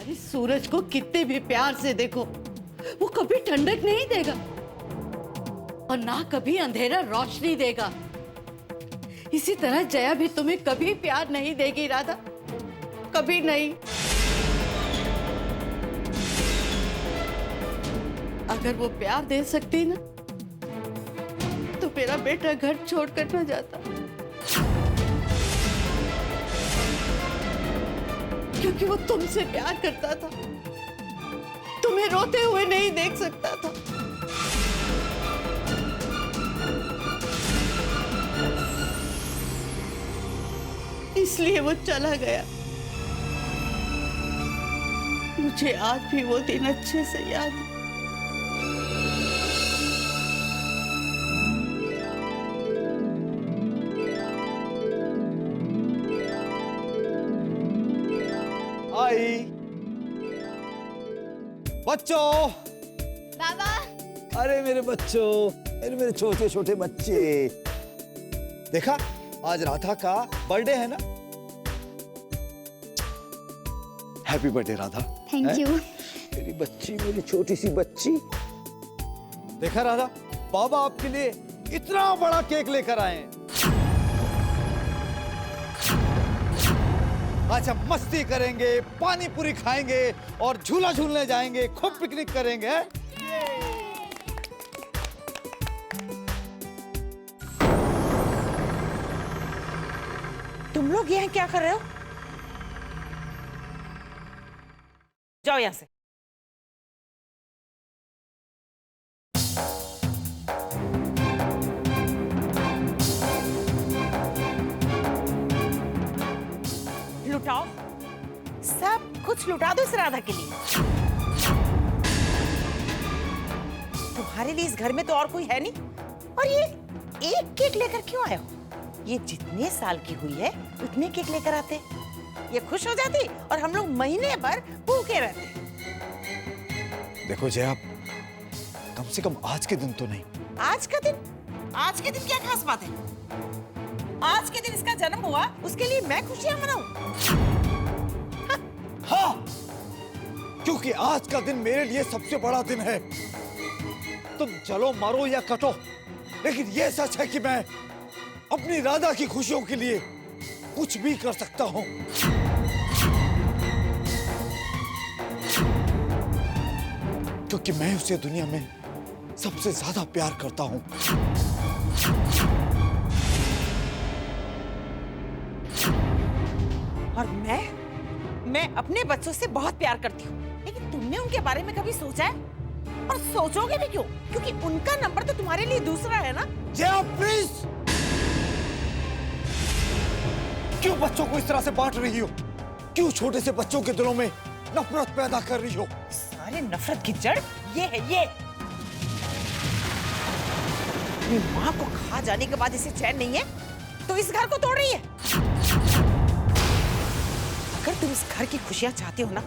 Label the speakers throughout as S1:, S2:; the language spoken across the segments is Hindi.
S1: इस सूरज को कितने भी प्यार से देखो, वो कभी ठंडक नहीं देगा और ना कभी अंधेरा रोशनी देगा। इसी तरह जया भी तुम्हें कभी प्यार नहीं देगी राधा, कभी नहीं। अगर वो प्यार दे सकती ना तो मेरा बेटा घर छोड़कर न जाता, क्योंकि वो तुमसे प्यार करता था, तुम्हें रोते हुए नहीं देख सकता था। इसलिए वो चला गया। मुझे आज भी वो दिन अच्छे से याद है।
S2: आई बच्चों,
S3: बाबा।
S2: अरे मेरे बच्चों, मेरे छोटे छोटे बच्चे, देखा आज राधा का बर्थडे है ना। Happy birthday Radha.
S3: Thank you.
S2: मेरी बच्ची, मेरी छोटी सी बच्ची। देखा राधा, बाबा आपके लिए इतना बड़ा केक लेकर आए हैं। आज हम मस्ती करेंगे, पानी पूरी खाएंगे और झूला झूलने जाएंगे, खूब पिकनिक करेंगे।
S4: तुम लोग यहाँ क्या कर रहे हो? जाओ यहाँ से। लुटाओ, सब कुछ लुटा दो इस राधा के लिए। तुम्हारे लिए इस घर में तो और कोई है नहीं, और ये एक केक लेकर क्यों आए हो? ये जितने साल की हुई है उतने केक लेकर आते, ये खुश हो जाती और हम लोग महीने भर भूखे रहते।
S2: देखो जया, कम से कम आज के दिन तो नहीं।
S4: आज का दिन? आज के दिन क्या खास बात है? आज के दिन इसका जन्म हुआ, उसके लिए मैं खुशियां मनाऊं?
S2: हाँ, क्योंकि आज का दिन मेरे लिए सबसे बड़ा दिन है। तुम चलो मारो या कटो, लेकिन ये सच है कि मैं अपनी राधा की खुशियों के लिए कुछ भी कर सकता हूं। क्योंकि मैं उसे दुनिया में सबसे ज्यादा प्यार करता हूं।
S4: और मैं अपने बच्चों से बहुत प्यार करती हूँ, लेकिन तुमने उनके बारे में कभी सोचा है? और सोचोगे भी क्यों? क्योंकि उनका नंबर तो तुम्हारे लिए दूसरा है ना।
S2: जया प्लीज, क्यों बच्चों को इस तरह से बांट रही हो? क्यों छोटे से बच्चों के दिलों में नफरत पैदा कर रही हो?
S4: सारे नफरत की जड़ ये है, ये। अपनी माँ को खा जाने के बाद इसे चैन नहीं है तो इस घर को तोड़ रही है। अगर तुम इस घर की खुशियां चाहते हो ना,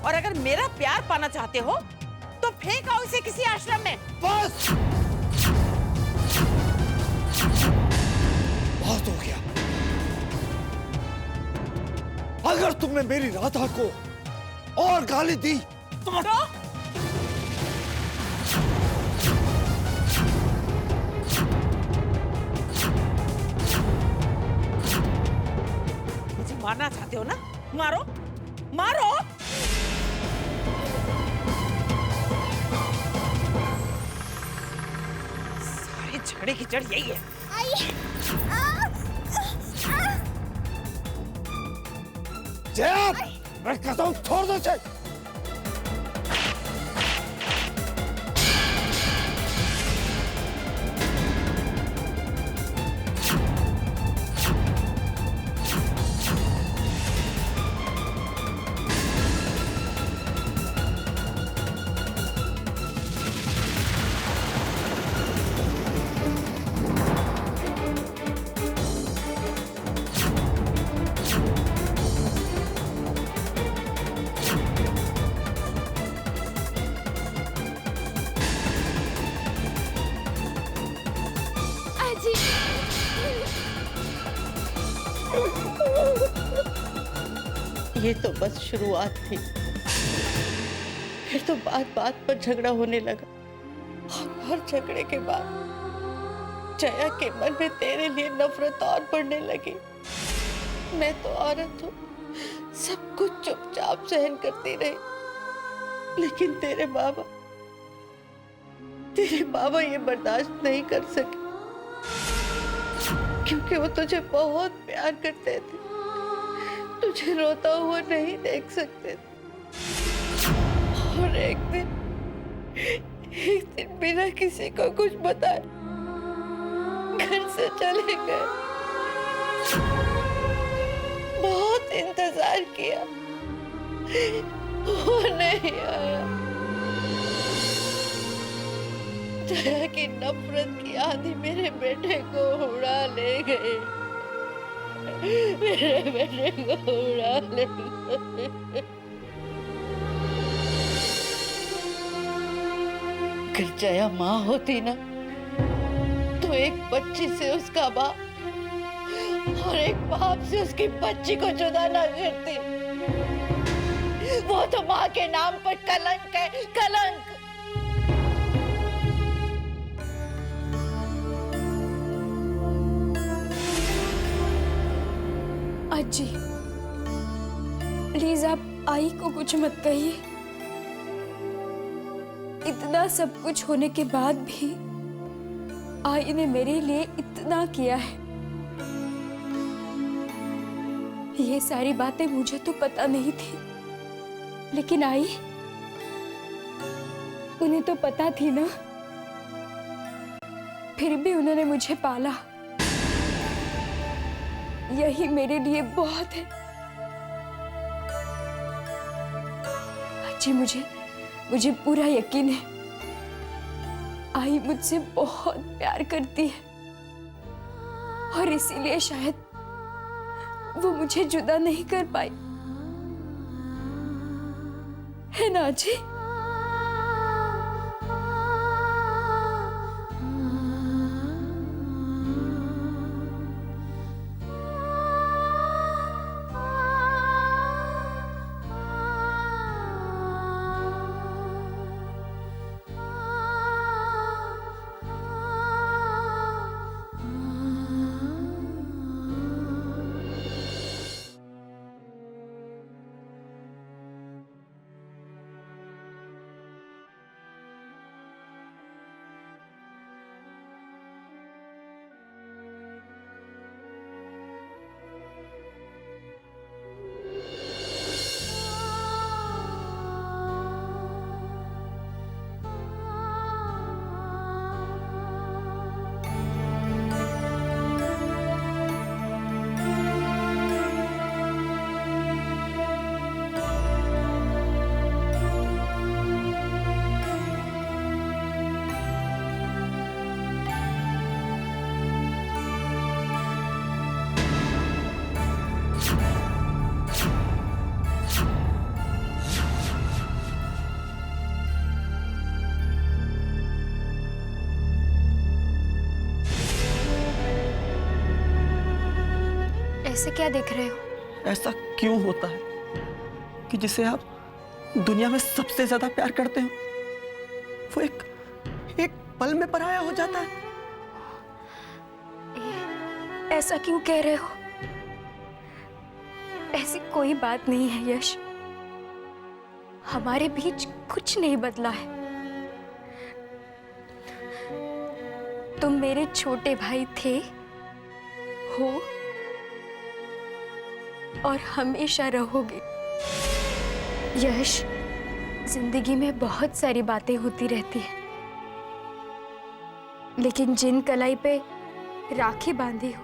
S4: और अगर मेरा प्यार पाना चाहते हो, तो फेंक आओ इसे किसी आश्रम में।
S2: बस, बहुत हो गया। अगर तुमने मेरी राधा को और गाली दी तो
S4: मुझे मारना चाहते हो ना? मारो, मारो। सारे झगड़े की जड़ यही है।
S2: जया, मैं कहता हूं छोड़ दो इसे।
S1: ये तो बस शुरुआत थी। फिर तो बात बात पर झगड़ा होने लगा और हर झगड़े के बाद जया के मन में तेरे लिए नफरत और बढ़ने लगी। मैं तो औरत हूँ, सब कुछ चुपचाप सहन करती रही, लेकिन तेरे बाबा ये बर्दाश्त नहीं कर सके क्योंकि वो तुझे बहुत प्यार करते थे, तुझे रोता हुआ नहीं देख सकते थे। और एक दिन बिना किसी को कुछ बताए घर से चले गए। बहुत इंतजार किया, वो नहीं आया। जया की नफरत की आंधी मेरे बेटे को उड़ा ले गई, मेरे बेटे को उड़ा ले गई। अगर जया माँ होती ना तो एक बच्ची से उसका बाप और एक बाप से उसकी बच्ची को जुदा ना करती। वो तो माँ के नाम पर कलंक है, कलंक।
S5: अजी प्लीज आप आई को कुछ मत कहिए। इतना सब कुछ होने के बाद भी आई ने मेरे लिए इतना किया है। ये सारी बातें मुझे तो पता नहीं थी, लेकिन आई उन्हें तो पता थी ना, फिर भी उन्होंने मुझे पाला। यही मेरे लिए बहुत है। जी मुझे पूरा यकीन है आई मुझसे बहुत प्यार करती है और इसीलिए शायद वो मुझे जुदा नहीं कर पाई, है ना जी? ऐसे क्या देख रहे हो?
S6: ऐसा क्यों होता है कि जिसे आप दुनिया में सबसे ज्यादा प्यार करते हो वो एक पल में पराया हो जाता है?
S5: ऐसा क्यों कह रहे हो? ऐसी कोई बात नहीं है यश, हमारे बीच कुछ नहीं बदला है। तुम मेरे छोटे भाई थे, हो और हमेशा रहोगे। यश, जिंदगी में बहुत सारी बातें होती रहती हैं, लेकिन जिन कलाई पे राखी बांधी हो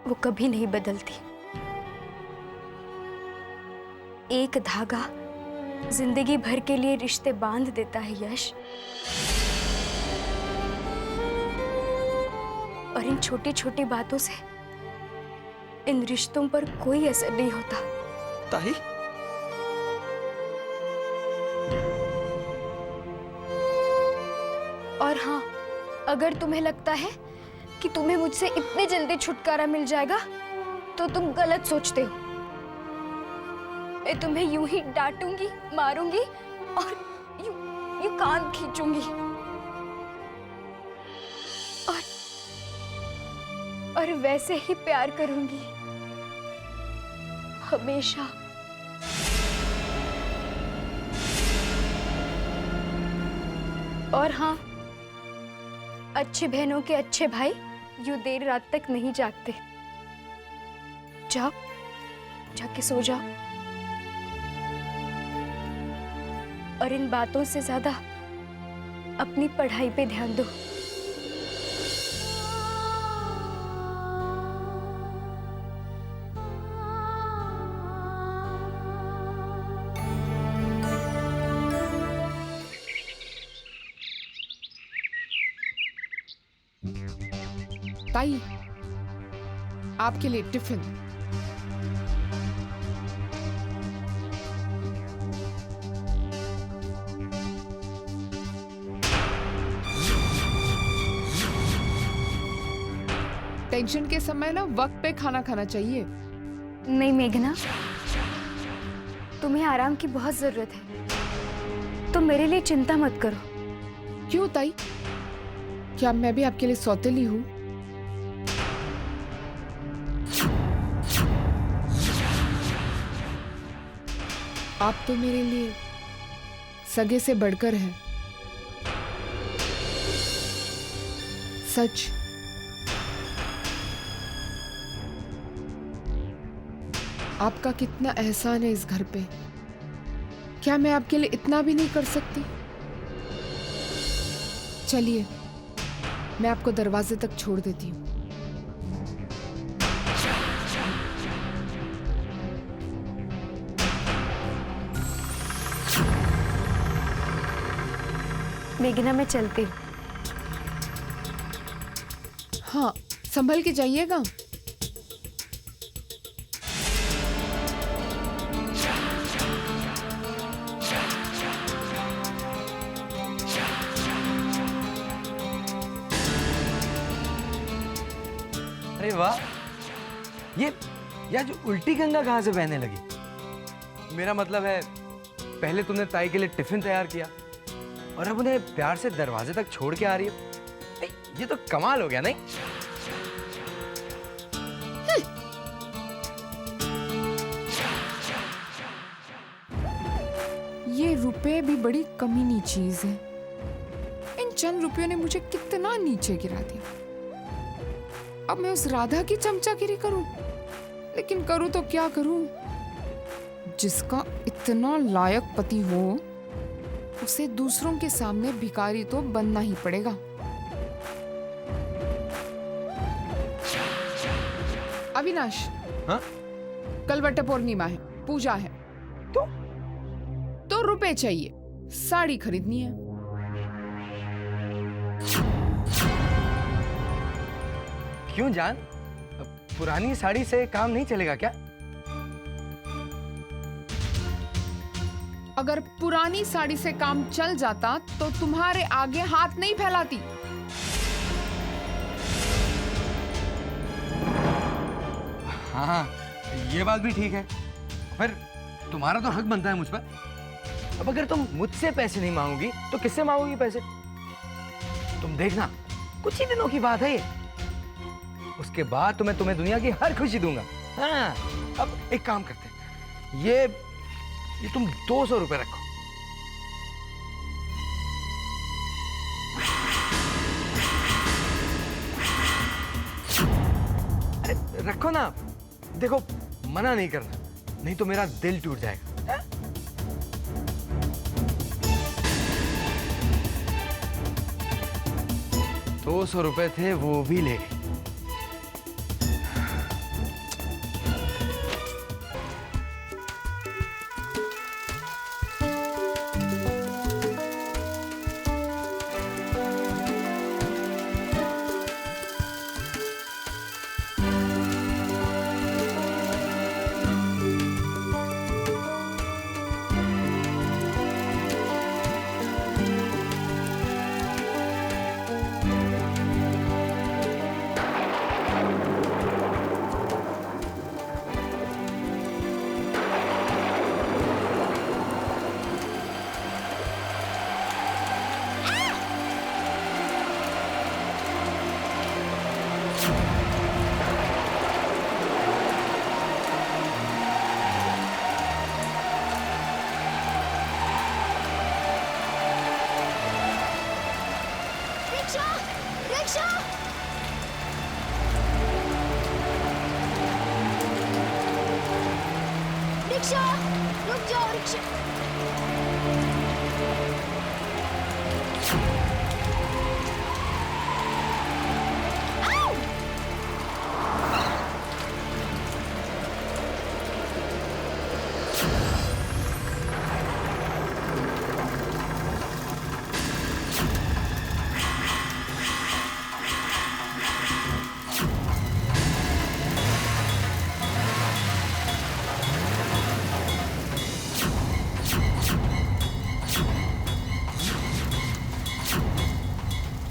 S5: वो कभी नहीं बदलती। एक धागा जिंदगी भर के लिए रिश्ते बांध देता है यश, और इन छोटी छोटी बातों से इन रिश्तों पर कोई असर नहीं होता।
S6: ताई,
S5: और हाँ, अगर तुम्हें लगता है कि तुम्हें मुझसे इतने जल्दी छुटकारा मिल जाएगा तो तुम गलत सोचते हो। मैं तुम्हें यूं ही डांटूंगी, मारूंगी और यूं कान खींचूंगी और वैसे ही प्यार करूंगी हमेशा। और हाँ, अच्छी बहनों के अच्छे भाई यूं देर रात तक नहीं जागते। जाओ, जाके सो जाओ और इन बातों से ज्यादा अपनी पढ़ाई पे ध्यान दो।
S7: ताई, आपके लिए टिफिन। टेंशन के समय ना वक्त पे खाना खाना चाहिए।
S5: नहीं मेघना, तुम्हें आराम की बहुत जरूरत है, तो मेरे लिए चिंता मत करो।
S7: क्यों ताई? क्या मैं भी आपके लिए सौतेली हूँ? आप तो मेरे लिए सगे से बढ़कर हैं। सच। आपका कितना एहसान है इस घर पे। क्या मैं आपके लिए इतना भी नहीं कर सकती? चलिए, मैं आपको दरवाजे तक छोड़ देती हूँ।
S5: मेघना, मैं चलती हूँ।
S7: हाँ, संभल के जाइएगा।
S8: अरे वाह, ये जो उल्टी गंगा कहाँ से बहने लगी? मेरा मतलब है, पहले तुमने ताई के लिए टिफिन तैयार किया और अब उन्हें प्यार से दरवाजे तक छोड़ के आ रही हो। ये तो कमाल हो गया, नहीं?
S7: ये रुपए भी बड़ी कमीनी चीज है। इन चंद रुपयों ने मुझे कितना नीचे गिरा दिया। अब मैं उस राधा की चमचागिरी करूं, लेकिन करूं तो क्या करूं? जिसका इतना लायक पति हो, उसे दूसरों के सामने भिखारी तो बनना ही पड़ेगा। अविनाश,
S8: हाँ?
S7: कल वट पूर्णिमा है, पूजा है, तो रुपए चाहिए, साड़ी खरीदनी है।
S8: क्यों जान? पुरानी साड़ी से काम नहीं चलेगा क्या?
S7: अगर पुरानी साड़ी से काम चल जाता तो तुम्हारे आगे हाथ नहीं फैलाती।
S8: हाँ, ये बात भी ठीक है, पर तुम्हारा तो हक बनता है मुझ पर। अब अगर तुम मुझसे पैसे नहीं मांगोगी तो किससे मांगोगी पैसे? तुम देखना, कुछ ही दिनों की बात है ये। उसके बाद तो मैं तुम्हें दुनिया की हर खुशी दूंगा। हाँ, अब एक काम करते हैं, ये तुम 200 रुपए रखो। अरे रखो ना, देखो मना नहीं करना, नहीं तो मेरा दिल टूट जाएगा। 200 रुपए थे, वो भी ले गई।
S3: रिक्शा, रुक जाओ रिक्शा। आओ!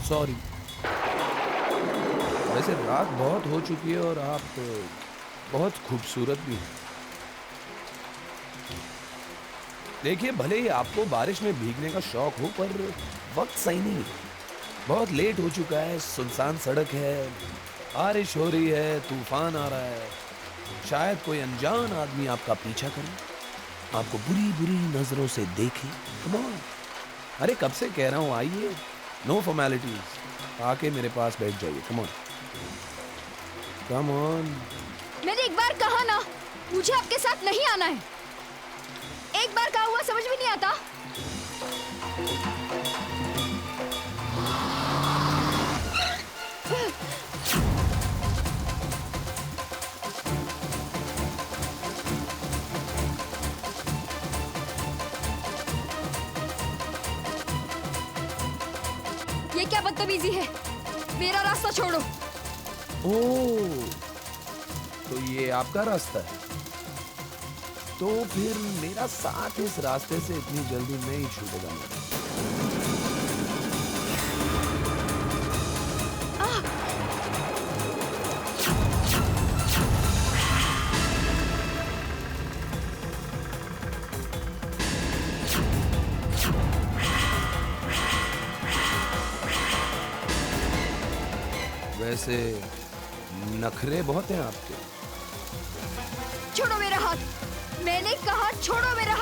S9: सॉरी। वैसे रात बहुत हो चुकी है और आप बहुत खूबसूरत भी हैं। देखिए, भले ही आपको बारिश में भीगने का शौक हो, पर वक्त सही नहीं है। बहुत लेट हो चुका है, सुनसान सड़क है, बारिश हो रही है, तूफान आ रहा है। शायद कोई अनजान आदमी आपका पीछा करे, आपको बुरी बुरी नजरों से देखे। कम ऑन, अरे कब से कह रहा हूं, आइए। नो फॉर्मेलिटीज, आके मेरे पास बैठ जाइए। Come on, come on.
S5: मैंने एक बार कहा ना, मुझे आपके साथ नहीं आना है। एक बार कहा हुआ समझ में नहीं आता। ये क्या बदतमीजी है? मेरा रास्ता छोड़ो।
S9: ओह, तो ये आपका रास्ता है? तो फिर मेरा साथ इस रास्ते से इतनी जल्दी नहीं छूटेगा मेरा। वैसे नखरे बहुत हैं आपके।
S5: छोड़ो मेरा हाथ। मैंने कहा छोड़ो मेरा